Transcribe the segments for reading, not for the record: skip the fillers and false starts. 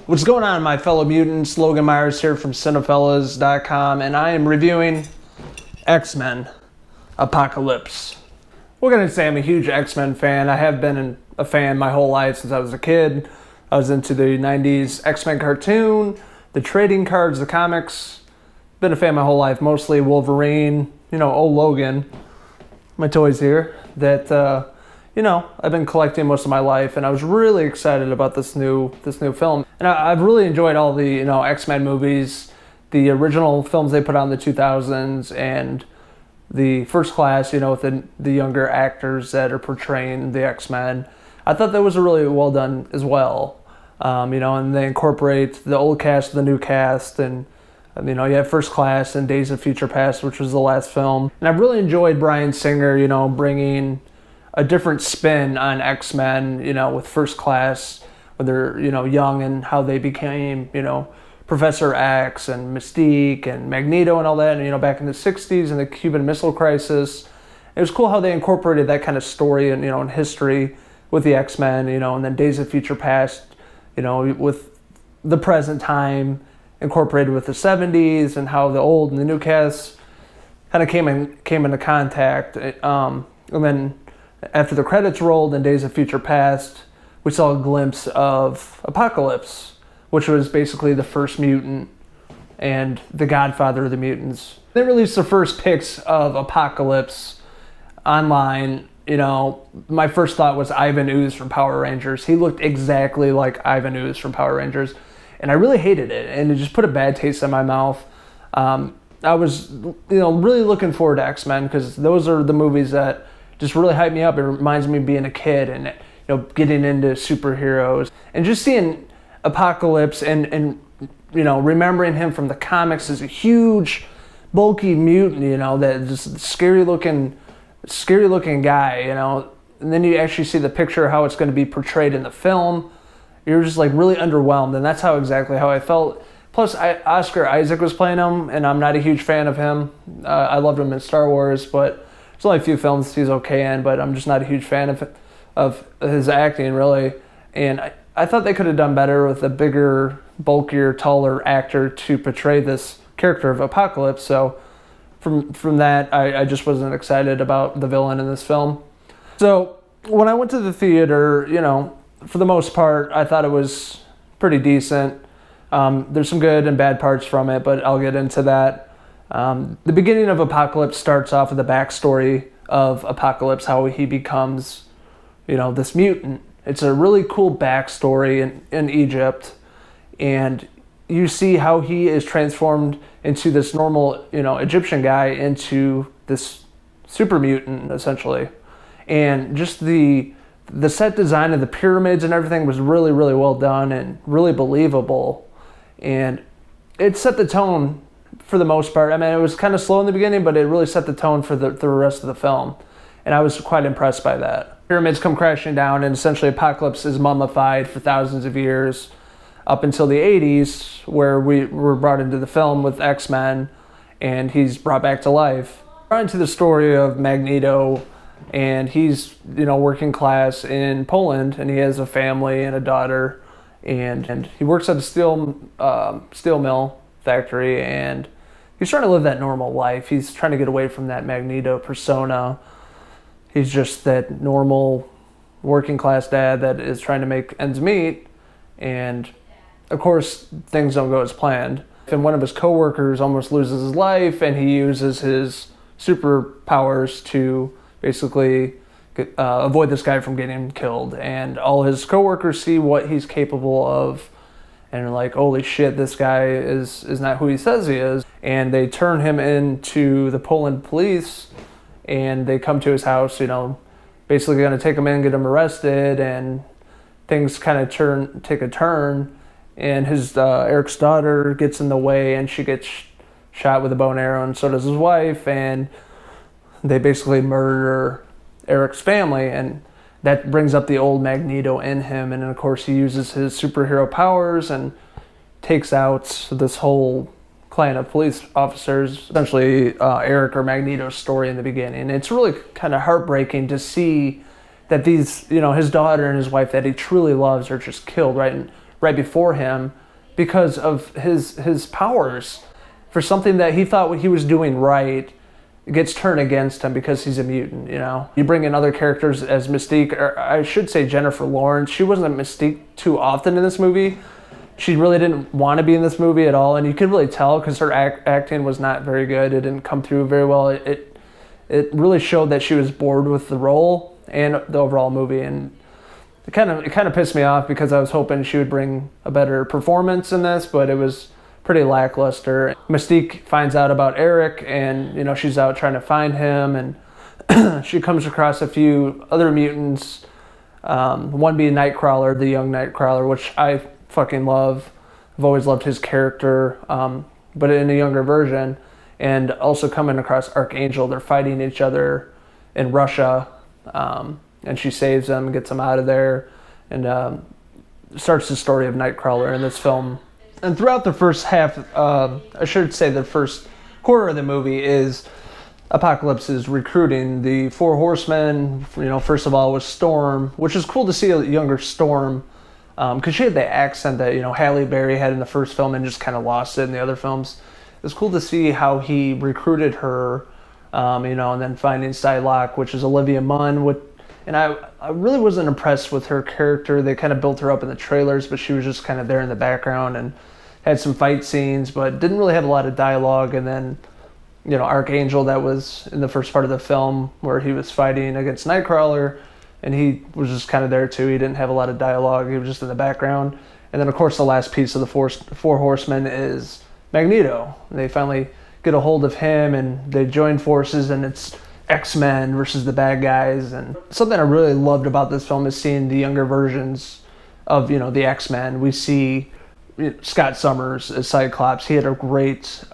What's going on, my fellow mutants? Logan Myers here from Cinephellas.com, and I am reviewing X-Men Apocalypse. We're going to say I'm a huge X-Men fan. I have been a fan my whole life since I was a kid. I was into the 90s X-Men cartoon, the trading cards, the comics. Been a fan my whole life, mostly Wolverine, old Logan, my toys here, that, I've been collecting most of my life, and I was really excited about this new film. And I've really enjoyed all the, X-Men movies, the original films they put out in the 2000s, and the First Class, with the younger actors that are portraying the X-Men. I thought that was really well done as well. And they incorporate the old cast, the new cast, and you have First Class and Days of Future Past, which was the last film. And I've really enjoyed Bryan Singer, bringing a different spin on X-Men, with First Class, when they're, young, and how they became, Professor X and Mystique and Magneto and all that, and, back in the 60s and the Cuban Missile Crisis. It was cool how they incorporated that kind of story and, in history with the X-Men, and then Days of Future Past, with the present time incorporated with the 70s, and how the old and the new cast kind of came into contact. And then after the credits rolled in Days of Future Past, we saw a glimpse of Apocalypse, which was basically the first mutant and the godfather of the mutants. They released the first pics of Apocalypse online. My first thought was Ivan Ooze from Power Rangers. He looked exactly like Ivan Ooze from Power Rangers, and I really hated it, and it just put a bad taste in my mouth. I was, really looking forward to X-Men, because those are the movies that just really hype me up. It reminds me of being a kid and, getting into superheroes. And just seeing Apocalypse and remembering him from the comics as a huge, bulky mutant, that just scary looking guy, And then you actually see the picture of how it's going to be portrayed in the film. You're just really underwhelmed, and that's exactly how I felt. Plus, Oscar Isaac was playing him, and I'm not a huge fan of him. I loved him in Star Wars, but there's only a few films he's okay in, but I'm just not a huge fan of his acting, really. And I thought they could have done better with a bigger, bulkier, taller actor to portray this character of Apocalypse. So from that, I just wasn't excited about the villain in this film. So when I went to the theater, for the most part, I thought it was pretty decent. There's some good and bad parts from it, but I'll get into that. The beginning of Apocalypse starts off with the backstory of Apocalypse, how he becomes, this mutant. It's a really cool backstory in Egypt, and you see how he is transformed into this normal, Egyptian guy into this super mutant, essentially. And just the set design of the pyramids and everything was really, really well done and really believable. And it set the tone for the most part. I mean, it was kind of slow in the beginning, but it really set the tone for the rest of the film. And I was quite impressed by that. Pyramids come crashing down, and essentially Apocalypse is mummified for thousands of years up until the 80s, where we were brought into the film with X-Men, and he's brought back to life. Brought into the story of Magneto, and he's, working class in Poland, and he has a family and a daughter, and he works at a steel mill factory, and he's trying to live that normal life. He's trying to get away from that Magneto persona. He's just that normal working class dad that is trying to make ends meet, and of course things don't go as planned. And one of his coworkers almost loses his life, and he uses his superpowers to basically avoid this guy from getting killed. And all his coworkers see what he's capable of, and are like, holy shit, this guy is not who he says he is. And they turn him into the Poland police, and they come to his house, basically going to take him in, get him arrested, and things kind of take a turn. And his Eric's daughter gets in the way, and she gets shot with a bow and arrow, and so does his wife, and they basically murder Eric's family, and that brings up the old Magneto in him. And of course he uses his superhero powers and takes out this whole clan of police officers, essentially Eric or Magneto's story in the beginning. It's really kind of heartbreaking to see that these, his daughter and his wife that he truly loves are just killed right right before him because of his powers. For something that he thought he was doing right, it gets turned against him because he's a mutant, you know? You bring in other characters as Mystique, or I should say Jennifer Lawrence. She wasn't Mystique too often in this movie. She really didn't want to be in this movie at all, and you could really tell because her acting was not very good. It didn't come through very well. It really showed that she was bored with the role and the overall movie, and it kind of pissed me off because I was hoping she would bring a better performance in this, but it was pretty lackluster. Mystique finds out about Eric, and you know, she's out trying to find him, and she comes across a few other mutants, one being Nightcrawler, the young Nightcrawler, which I fucking love. I've always loved his character, but in a younger version. And also coming across Archangel. They're fighting each other in Russia, and she saves them, gets them out of there, and starts the story of Nightcrawler in this film. And throughout the first half, I should say the first quarter of the movie is Apocalypse is recruiting the Four Horsemen. You know, first of all was Storm, which is cool to see a younger Storm, because she had the accent that, you know, Halle Berry had in the first film and just kind of lost it in the other films. It was cool to see how he recruited her, you know, and then finding Psylocke, which is Olivia Munn. And I really wasn't impressed with her character. They kind of built her up in the trailers, but she was just kind of there in the background and had some fight scenes, but didn't really have a lot of dialogue. And then, you know, Archangel, that was in the first part of the film where he was fighting against Nightcrawler, and he was just kind of there too. He didn't have a lot of dialogue. He was just in the background. And then, of course, the last piece of the Four Horsemen is Magneto. They finally get a hold of him, and they join forces, and it's X-Men versus the bad guys. And something I really loved about this film is seeing the younger versions of, you know, the X-Men. We see, you know, Scott Summers as Cyclops. He had a great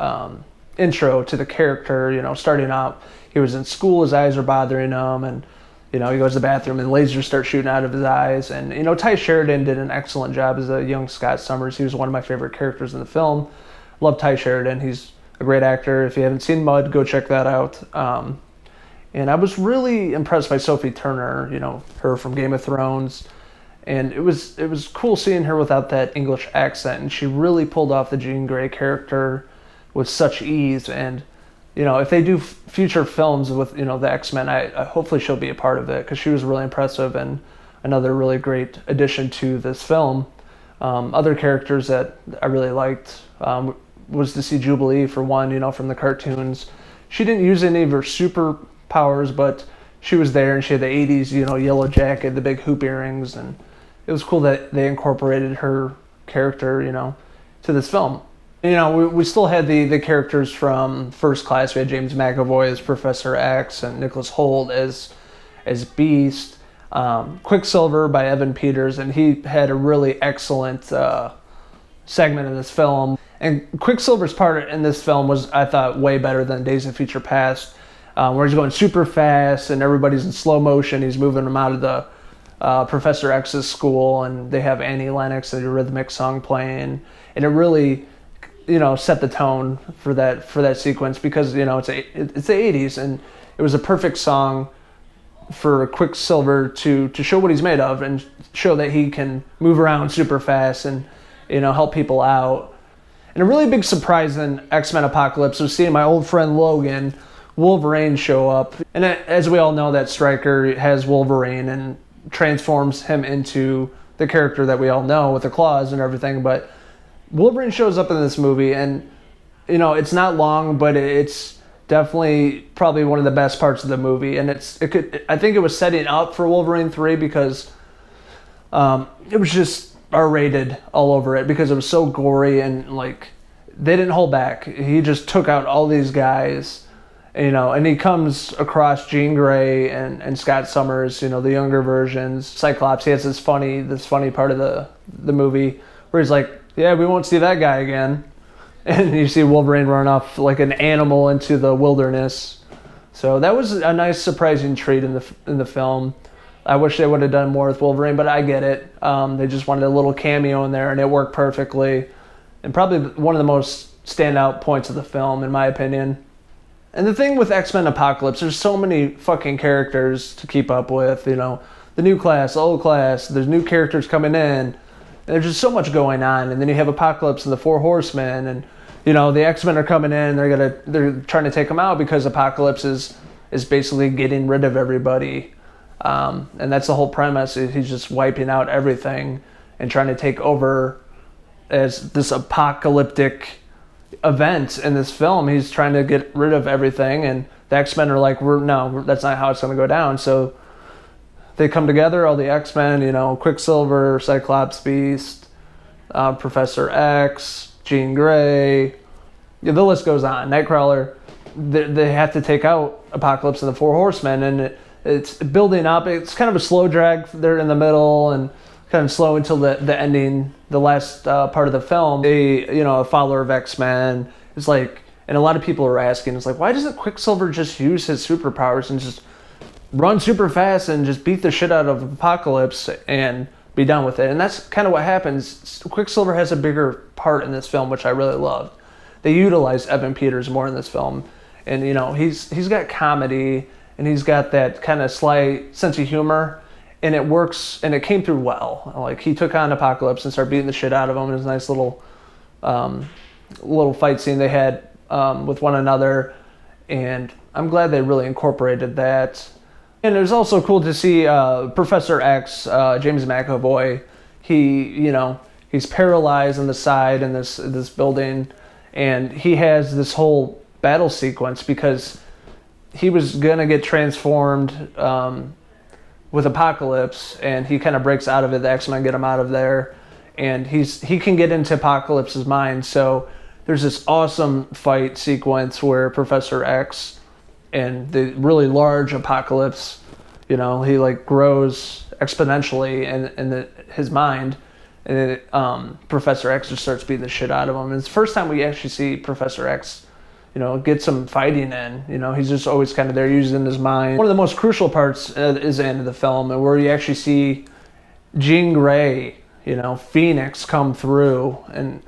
intro to the character. You know, starting out, he was in school, his eyes are bothering him, and you know, he goes to the bathroom and lasers start shooting out of his eyes. And you know, Ty Sheridan did an excellent job as a young Scott Summers. He was one of my favorite characters in the film. Love Ty Sheridan. He's a great actor. If you haven't seen Mud, go check that out. And I was really impressed by Sophie Turner, you know, her from Game of Thrones. And it was cool seeing her without that English accent. And she really pulled off the Jean Grey character with such ease. And, you know, if they do future films with, you know, the X-Men, I hopefully she'll be a part of it, because she was really impressive and another really great addition to this film. Other characters that I really liked was to see Jubilee, for one, you know, from the cartoons. She didn't use any of her superpowers, but she was there, and she had the 80s, you know, yellow jacket, the big hoop earrings, and it was cool that they incorporated her character, you know, to this film. You know, we still had the characters from First Class. We had James McAvoy as Professor X and Nicholas Hoult as Beast. Quicksilver by Evan Peters, and he had a really excellent segment in this film. And Quicksilver's part in this film was, I thought, way better than Days of Future Past, where he's going super fast and everybody's in slow motion. He's moving them out of the Professor X's school, and they have Annie Lennox, a rhythmic song playing, and it really, you know, set the tone for that sequence, because, you know, it's the 80s, and it was a perfect song for Quicksilver to show what he's made of and show that he can move around super fast and, you know, help people out. And a really big surprise in X-Men Apocalypse was seeing my old friend Logan, Wolverine, show up. And as we all know, that Stryker has Wolverine and transforms him into the character that we all know with the claws and everything. But Wolverine shows up in this movie, and, you know, it's not long, but it's definitely probably one of the best parts of the movie. And I think it was setting up for Wolverine 3, because it was just R-rated all over it, because it was so gory, and like they didn't hold back. He just took out all these guys, you know, and he comes across Jean Grey and Scott Summers, you know, the younger versions. Cyclops, he has this funny part of the movie where he's like, yeah, we won't see that guy again. And you see Wolverine run off like an animal into the wilderness. So that was a nice, surprising treat in the film. I wish they would have done more with Wolverine, but I get it. They just wanted a little cameo in there, and it worked perfectly. And probably one of the most standout points of the film, in my opinion. And the thing with X-Men Apocalypse, there's so many fucking characters to keep up with. You know, the new class, the old class, there's new characters coming in. And there's just so much going on. And then you have Apocalypse and the Four Horsemen, and the X-Men are coming in. They're trying to take them out because Apocalypse is basically getting rid of everybody. And that's the whole premise. He's just wiping out everything and trying to take over as this apocalyptic event in this film. He's trying to get rid of everything, and the X-Men are like, no, that's not how it's going to go down. So they come together, all the X-Men, Quicksilver, Cyclops, Beast, Professor X, Jean Grey. The list goes on. Nightcrawler. They have to take out Apocalypse and the Four Horsemen, and it's building up. It's kind of a slow drag there in the middle, and kind of slow until the ending, the last part of the film. A follower of X-Men is like, and a lot of people are asking, it's like, why doesn't Quicksilver just use his superpowers and just run super fast and just beat the shit out of Apocalypse and be done with it? And that's kind of what happens. Quicksilver has a bigger part in this film, which I really loved. They utilized Evan Peters more in this film, and he's got comedy, and he's got that kind of sly sense of humor, and it works, and it came through well. Like, he took on Apocalypse and started beating the shit out of him. It was a nice little fight scene they had with one another, and I'm glad they really incorporated that. And it was also cool to see Professor X, James McAvoy. He's paralyzed on the side in this building, and he has this whole battle sequence because he was gonna get transformed with Apocalypse, and he kind of breaks out of it. The X-Men get him out of there, and he can get into Apocalypse's mind. So there's this awesome fight sequence where Professor X and the really large Apocalypse, he like grows exponentially in his mind, and Professor X just starts beating the shit out of him. And it's the first time we actually see Professor X get some fighting in. He's just always kind of there using his mind. One of the most crucial parts is the end of the film, where you actually see Jean Grey, Phoenix, come through and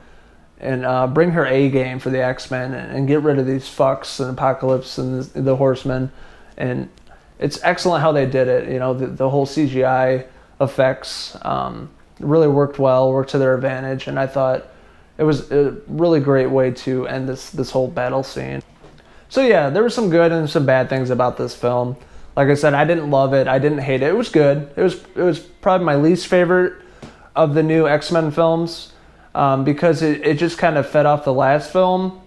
bring her A game for the X-Men and get rid of these fucks and Apocalypse and the Horsemen. And it's excellent how they did it. The whole CGI effects really worked to their advantage, and I thought it was a really great way to end this whole battle scene. So yeah, there were some good and some bad things about this film. Like I said, I didn't love it. I didn't hate it. It was good. It was probably my least favorite of the new X-Men films because it just kind of fed off the last film,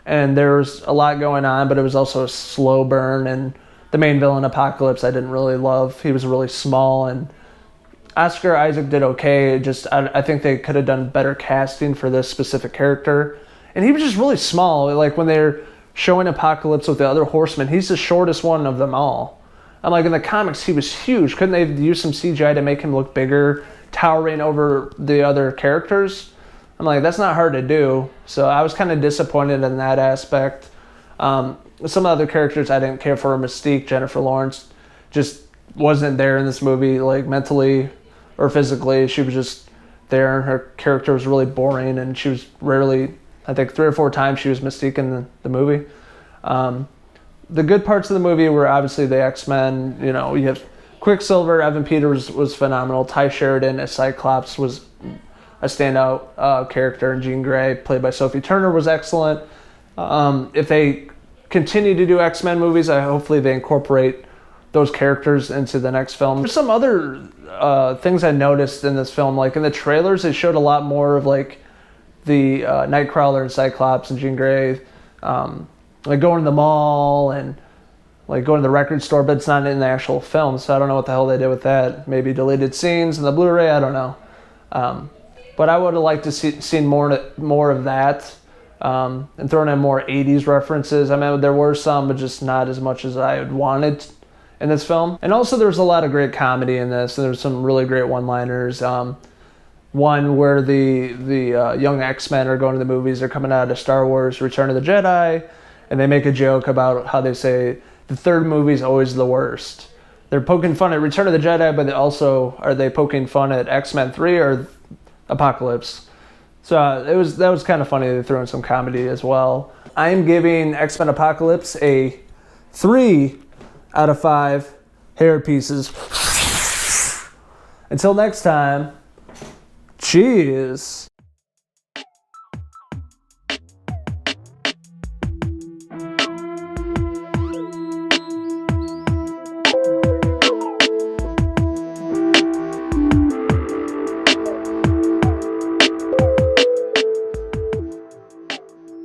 and there was a lot going on, but it was also a slow burn. And the main villain, Apocalypse, I didn't really love. He was really small, and Oscar Isaac did okay. I think they could have done better casting for this specific character. And he was just really small. Like, when they're showing Apocalypse with the other Horsemen, he's the shortest one of them all. And like in the comics, he was huge. Couldn't they use some CGI to make him look bigger, towering over the other characters? I'm like, that's not hard to do. So I was kind of disappointed in that aspect. Some of the other characters I didn't care for. Mystique, Jennifer Lawrence, just wasn't there in this movie, like mentally or physically. She was just there, and her character was really boring, and she was rarely, I think 3 or 4 times she was Mystique in the movie. The good parts of the movie were obviously the X-Men. You have Quicksilver, Evan Peters was phenomenal. Ty Sheridan as Cyclops was a standout character, and Jean Grey, played by Sophie Turner, was excellent. If they continue to do X-Men movies, hopefully they incorporate those characters into the next film. There's some other things I noticed in this film. Like in the trailers, they showed a lot more of like the Nightcrawler and Cyclops and Jean Grey, like going to the mall and like going to the record store, but it's not in the actual film, so I don't know what the hell they did with that. Maybe deleted scenes in the Blu-ray, I don't know. But I would have liked to seen more of that, and thrown in more 80s references. I mean, there were some, but just not as much as I had wanted in this film. And also there's a lot of great comedy in this, and there's some really great one-liners. One where the young X-Men are going to the movies. They're coming out of Star Wars Return of the Jedi, and they make a joke about how they say the third movie is always the worst. They're poking fun at Return of the Jedi, but are they poking fun at X-Men 3 or Apocalypse? So that was kind of funny. They threw in some comedy as well. I'm giving X-Men Apocalypse a 3 out of 5 hair pieces. Until next time, Cheers.